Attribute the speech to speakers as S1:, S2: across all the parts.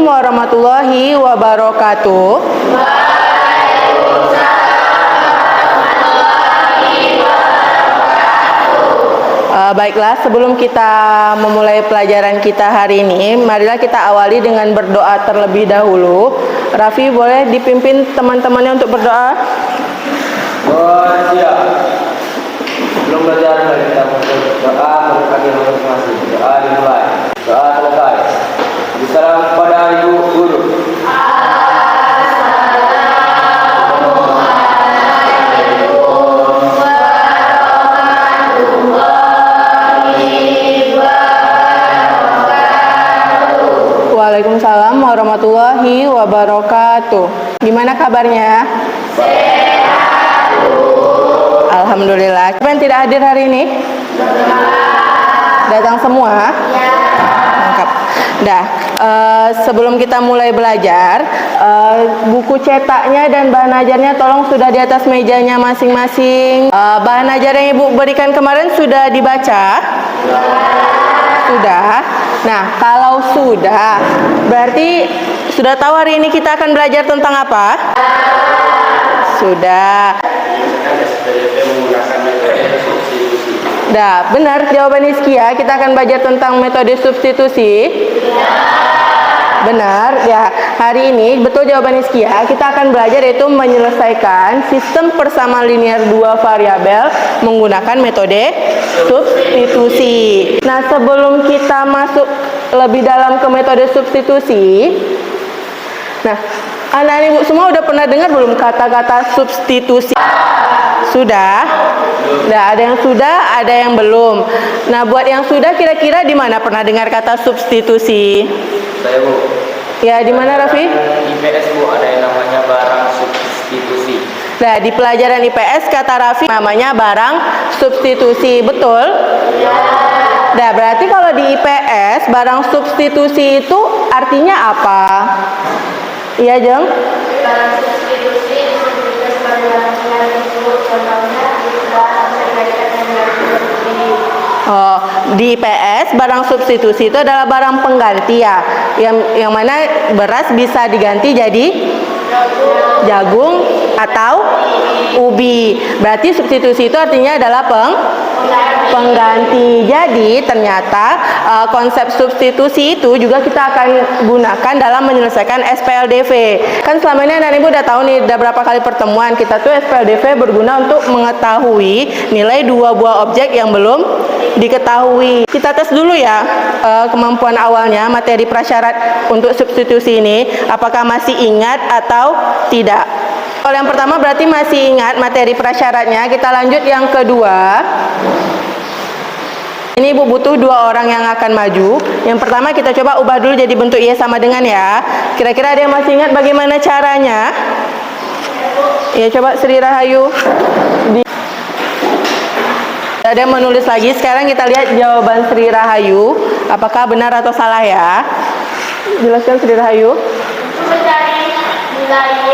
S1: warahmatullahi wabarakatuh. Baiklah, sebelum kita memulai pelajaran kita hari ini, marilah kita awali dengan berdoa terlebih dahulu. Raffi, boleh dipimpin teman-temannya untuk berdoa?
S2: Siap. Sebelum belajar, mari kita berdoa bagi masing-masing. Doa dimulai. Doa selesai. Salam kepada Ibu Guru.
S1: Waalaikumsalam warahmatullahi wabarakatuh. Gimana kabarnya? Sehat. Alhamdulillah. Siapa yang tidak hadir hari ini? Datang semua? Ya. Lengkap. Dah. Sebelum kita mulai belajar, buku cetaknya dan bahan ajarnya tolong sudah di atas mejanya masing-masing. Bahan ajar yang Ibu berikan kemarin sudah dibaca? Ya. Sudah. Nah, kalau sudah, berarti sudah tahu hari ini kita akan belajar tentang apa? Sudah. Dah, benar jawaban Iskia. Kita akan belajar tentang metode substitusi. Benar, ya. Hari ini betul jawaban Iskia. Kita akan belajar yaitu menyelesaikan sistem persamaan linear dua variabel menggunakan metode substitusi. Nah, sebelum kita masuk lebih dalam ke metode substitusi, nah, anak-anak Ibu semua udah pernah dengar belum kata-kata substitusi? Sudah? Nah, ada yang sudah, ada yang belum. Nah, buat yang sudah, kira-kira di mana pernah dengar kata substitusi?
S2: Saya, Bu.
S1: Ya, di mana, Raffi?
S2: IPS, Bu, ada yang namanya barang substitusi.
S1: Nah, di pelajaran IPS kata Raffi namanya barang substitusi, betul? Ya. Nah, berarti kalau di IPS barang substitusi itu artinya apa? Iya, Jeng?
S3: Barang substitusi disebutkan sebagai barang yang disebut contohnya
S1: Oh, di IPS barang substitusi itu adalah barang pengganti ya, yang mana beras bisa diganti jadi jagung atau ubi. Berarti substitusi itu artinya adalah pengganti. Jadi ternyata konsep substitusi itu juga kita akan gunakan dalam menyelesaikan SPLDV. Kan selama ini anak ibu udah tahu nih, udah berapa kali pertemuan kita tuh SPLDV berguna untuk mengetahui nilai dua buah objek yang belum diketahui. Kita tes dulu ya kemampuan awalnya materi prasyarat untuk substitusi ini, apakah masih ingat atau tidak. Kalau yang pertama berarti masih ingat materi prasyaratnya. Kita lanjut yang kedua. Ini Ibu butuh dua orang yang akan maju. Yang pertama kita coba ubah dulu jadi bentuk Y sama dengan ya. Kira-kira ada yang masih ingat bagaimana caranya? Ya, coba Sri Rahayu. Ada yang menulis lagi. Sekarang kita lihat jawaban Sri Rahayu. Apakah benar atau salah ya? Jelaskan Sri Rahayu.
S3: Untuk mencari nilai Y,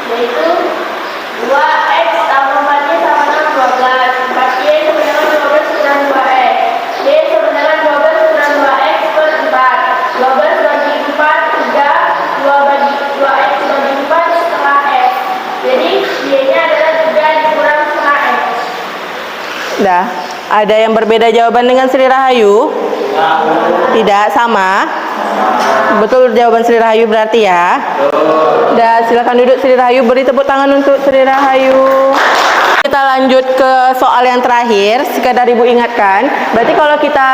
S3: yaitu 2x tambah 4y sama dengan 12. 4y sama dengan 12 kurang 2x. Y sama dengan 12 kurang 2x per 4. 12 bagi 4, 3. 2 bagi 2x bagi 4, setengah x. Jadi y-nya adalah 3 dikurang setengah x.
S1: Dah, ada yang berbeda jawaban dengan Sri Rahayu? Tidak, sama. Betul jawaban Sri Rahayu berarti ya. Dah, silakan duduk Sri Rahayu, beri tepuk tangan untuk Sri Rahayu. Kita lanjut ke soal yang terakhir. Sekadar Ibu ingatkan, berarti kalau kita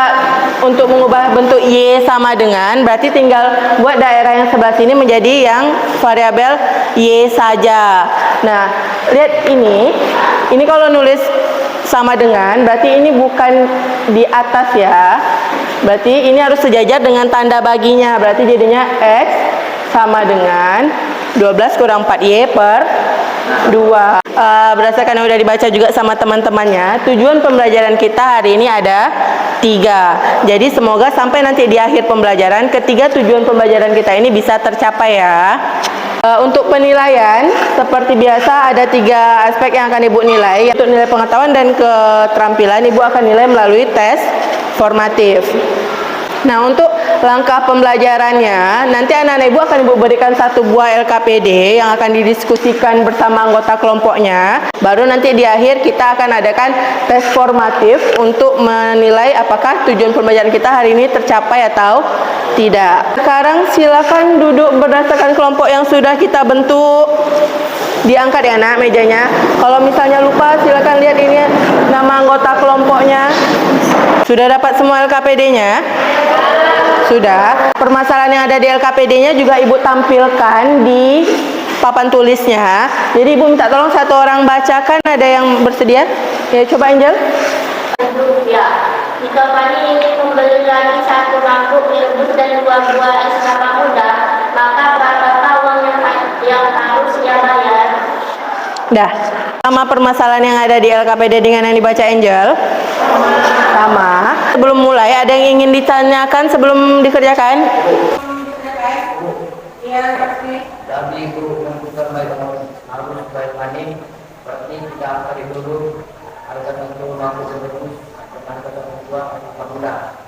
S1: untuk mengubah bentuk Y sama dengan, berarti tinggal buat daerah yang sebelah sini menjadi yang variabel Y saja. Nah, lihat ini kalau nulis sama dengan, berarti ini bukan di atas ya. Berarti ini harus sejajar dengan tanda baginya. Berarti jadinya X sama dengan 12 kurang 4Y per 2. Berdasarkan yang sudah dibaca juga sama teman-temannya, tujuan pembelajaran kita hari ini ada 3. Jadi semoga sampai nanti di akhir pembelajaran, ketiga tujuan pembelajaran kita ini bisa tercapai ya. Untuk penilaian, seperti biasa ada 3 aspek yang akan Ibu nilai. Untuk nilai pengetahuan dan keterampilan, Ibu akan nilai melalui tes formatif. Nah, untuk langkah pembelajarannya, nanti anak-anak ibu akan ibu berikan satu buah LKPD yang akan didiskusikan bersama anggota kelompoknya. Baru nanti di akhir kita akan adakan tes formatif untuk menilai apakah tujuan pembelajaran kita hari ini tercapai atau tidak. Sekarang silakan duduk berdasarkan kelompok yang sudah kita bentuk. Diangkat ya nak mejanya. Kalau misalnya lupa silakan lihat ini nama anggota kelompoknya. Sudah dapat semua LKPD-nya? Sudah. Permasalahan yang ada di LKPD-nya juga ibu tampilkan di papan tulisnya. Jadi ibu minta tolong satu orang bacakan. Ada yang bersedia? Ya coba Angel.
S3: Ya, jika Fani ingin membeli lagi satu mangkuk mie rebus dan 2 buah es kelapa muda, maka berapakah uang yang harus ia bayar?
S1: Dah. Sama permasalahan yang ada di LKPD dengan yang dibaca Angel? Sama. Sebelum mulai, ada yang ingin ditanyakan sebelum dikerjakan?
S2: Tapi ibu menentukan harus baik maning, berarti kita akan dulu harga tentu mampu sebelum harga tentu apa mudah.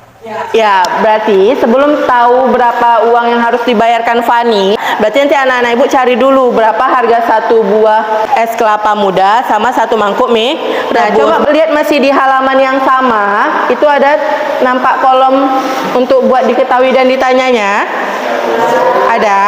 S1: Ya, berarti sebelum tahu berapa uang yang harus dibayarkan Fani, berarti nanti anak-anak ibu cari dulu berapa harga satu buah es kelapa muda sama satu mangkuk mie. Nah, coba lihat masih di halaman yang sama, itu ada nampak kolom untuk buat diketahui dan ditanyanya. Ada.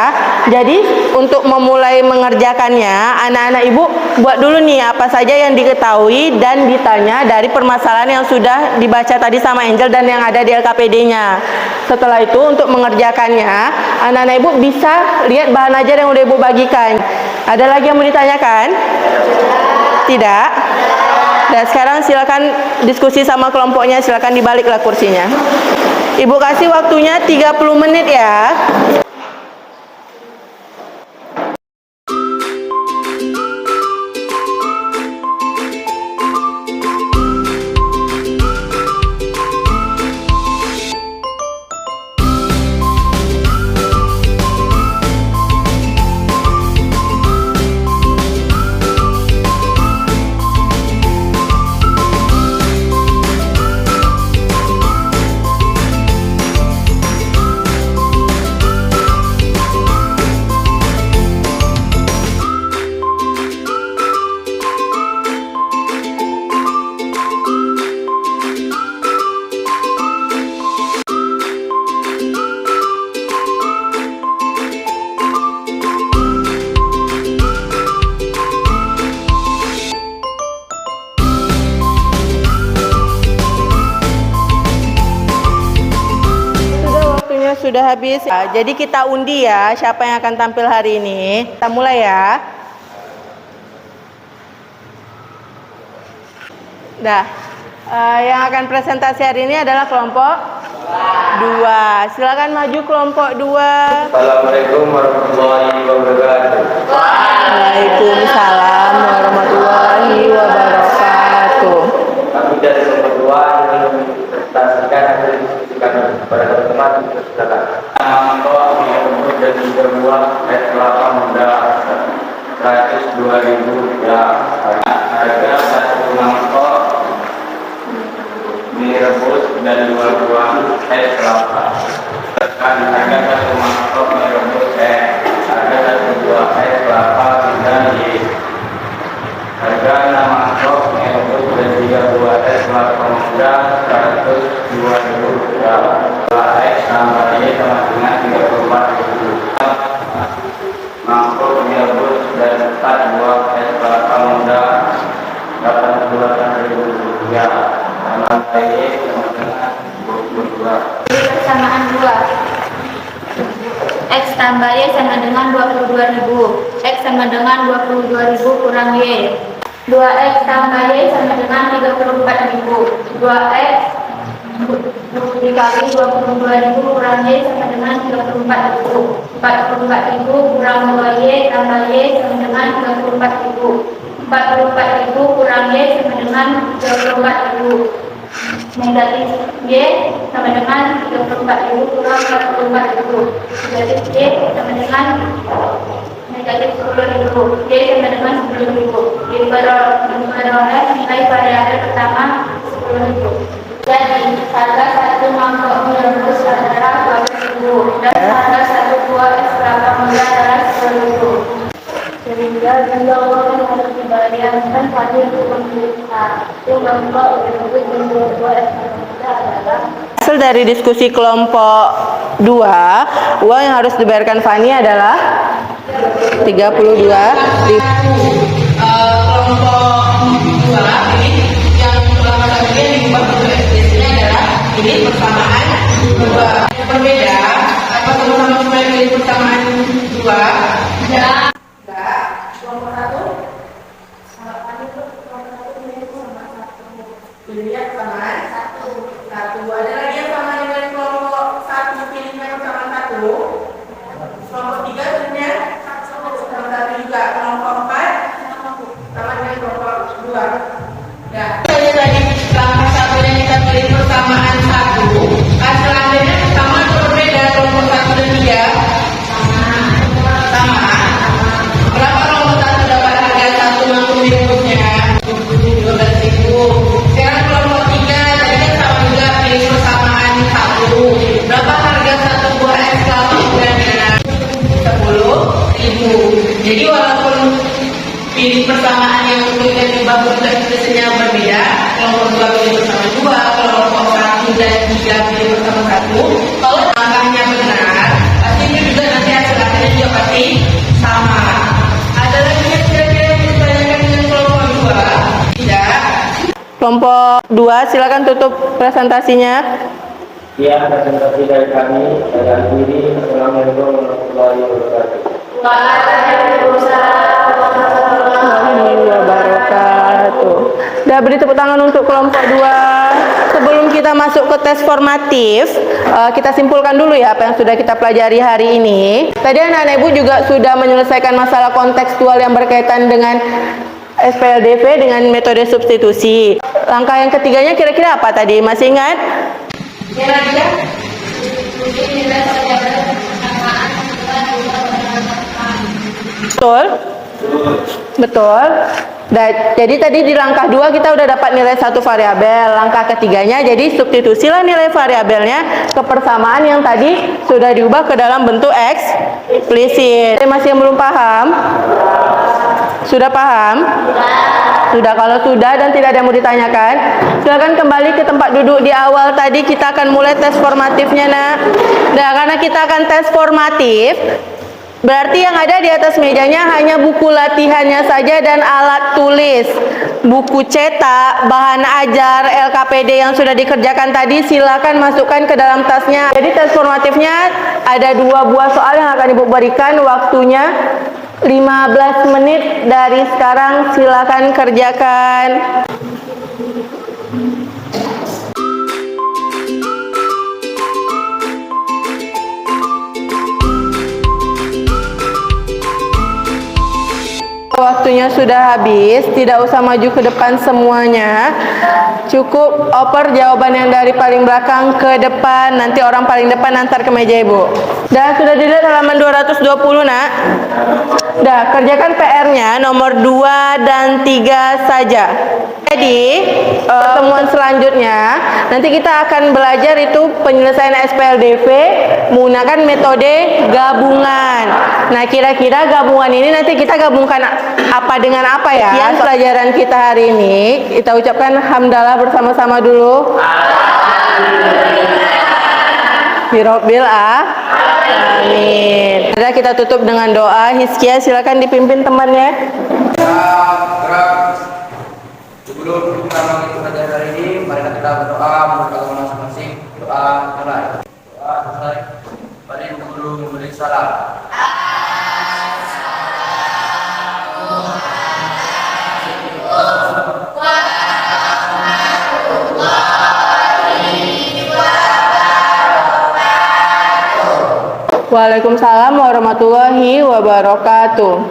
S1: Jadi untuk memulai mengerjakannya, anak-anak ibu buat dulu nih apa saja yang diketahui dan ditanya dari permasalahan yang sudah dibaca tadi sama Angel dan yang ada di LKPD-nya. Setelah itu untuk mengerjakannya, anak-anak ibu bisa lihat bahan ajar yang udah ibu bagikan. Ada lagi yang mau ditanyakan? Tidak? Dan sekarang silakan diskusi sama kelompoknya, silakan dibaliklah kursinya. Ibu kasih waktunya 30 menit ya. Sudah habis. Jadi kita undi ya siapa yang akan tampil hari ini. Kita mulai ya. Dah. Yang akan presentasi hari ini adalah kelompok 2. Silakan maju kelompok 2.
S2: Assalamualaikum warahmatullahi wabarakatuh.
S1: Waalaikumsalam warahmatullahi wabarakatuh.
S2: Kami dari kelompok 2 ingin mempresentasikan hasil diskusi kami kepada teman-teman. Silakan. Nama mie rebus dan 3 buah es kelapa muda 102.000 ya. Harga satu mangkok mie rebus dan 2 buah es kelapa. Harga satu mangkok mie rebus harga 1 buah es kelapa dan harga 6 mangkok mie rebus dan 3 buah es kelapa muda 102.000 rupiah. Es tambahnya sama dengan 34.000. Mangkok mie rebus dan 4 buah es kelapa muda 82.000 rupiah. Sama ini sama dengan 22.
S3: Persamaan 2. X tambah Y sama dengan 22.000. X sama dengan 22.000 kurang Y. 2X tambah Y sama dengan 34.000. 2X dikali 22.000 kurang Y sama dengan 34.000. 44.000 kurang 2Y tambah Y sama dengan 34.000. 44.000 kurang Y sama dengan 34.000. Negatif Y sama dengan 34.000 kurang 44.000. Negatif Y sama dengan negatif 10.000. Y sama dengan 10.000. Diperoleh nilai variabel pertama 10.000. Jadi harga satu mangkok mie rebus adalah 12.000. juga uang yang harus dibayarkan pada pemerintah. Yang nampak berikut dan dua adalah
S1: Hasil dari diskusi kelompok 2, uang yang harus dibayarkan Fani adalah 32.000. Kelompok 2 ini yang selama tadi yang diubah bentuk ekspresinya adalah ini persamaan 2. Yang berbeda, apa sama-sama supaya pilih persamaan 2? Enggak. Kelompok 1? Pilihnya persamaan 1. Ada lagi yang sama dengan kelompok 1 pilihnya persamaan 1. Kelompok 3 pilihnya persamaan 1 juga. Kelompok 4 sama dengan kelompok 2. Ya. Jadi tadi langkah 1 yang kita pilih persamaan 1. Hasil akhirnya sama atau berbeda kelompok 1 dan 3? Sama. Berapa kelompok 1 dapat harga 1 mangkuk mie rebusnya? 12.000. Sekarang kelompok 3 tadi kan sama juga pilih persamaan 1. Berapa harga 1 buah es kelapa mudanya? 10.000. Jadi walaupun pilih persamaan yang untuk yang diubah bentuk ekspresinya berbeda, kelompok 2 pilih persamaan 2, kelompok 1 dan 3 pilih persamaan 1. Kalau langkahnya benar, pasti itu juga nanti hasil akhirnya juga pasti sama. Ada lagi yang kira-kira yang ditanyakan dengan kelompok 2? Tidak. Kelompok 2 silakan tutup presentasinya.
S2: Ya, presentasi dari kami. Saya akhiri. Assalamualaikum warahmatullahi wabarakatuh.
S1: Warahmatullahi wabarakatuh. Dah beri tepuk tangan untuk kelompok 2. Sebelum kita masuk ke tes formatif, kita simpulkan dulu ya apa yang sudah kita pelajari hari ini. Tadi anak-anak ibu juga sudah menyelesaikan masalah kontekstual yang berkaitan dengan SPLDV dengan metode substitusi. Langkah yang ketiganya kira-kira apa tadi? Masih ingat? Betul? Betul. Jadi tadi di langkah 2 kita udah dapat nilai satu variabel. Langkah ketiganya jadi substitusilah nilai variabelnya ke persamaan yang tadi sudah diubah ke dalam bentuk eksplisit. Masih yang belum paham? Sudah paham? Sudah. Kalau sudah dan tidak ada yang mau ditanyakan, silakan kembali ke tempat duduk di awal tadi. Kita akan mulai tes formatifnya, nak. Nah, karena kita akan tes formatif, berarti yang ada di atas mejanya hanya buku latihannya saja dan alat tulis. Buku cetak, bahan ajar, LKPD yang sudah dikerjakan tadi silakan masukkan ke dalam tasnya. Jadi tes formatifnya ada 2 buah soal yang akan Ibu berikan, waktunya 15 menit dari sekarang, silakan kerjakan. Waktunya sudah habis, tidak usah maju ke depan semuanya. Cukup oper jawaban yang dari paling belakang ke depan, nanti orang paling depan antar ke meja Ibu. Dah, sudah dilihat halaman 220, nak? Dah, kerjakan PR-nya nomor 2 dan 3 saja. Jadi, pertemuan selanjutnya nanti kita akan belajar itu penyelesaian SPLDV menggunakan metode gabungan. Nah, kira-kira gabungan ini nanti kita gabungkan apa dengan apa ya? Sekian pelajaran kita hari ini. Kita ucapkan hamdalah bersama-sama dulu. Birobbil amin. Sudah, kita tutup dengan doa. Hizkia, silakan dipimpin temannya.
S4: Sebelum kita mengikuti pelajaran hari ini, mari kita berdoa menurut agama masing-masing. Doa mulai. Doa selesai. Mari guru memberi salam.
S1: Waalaikumsalam warahmatullahi wabarakatuh.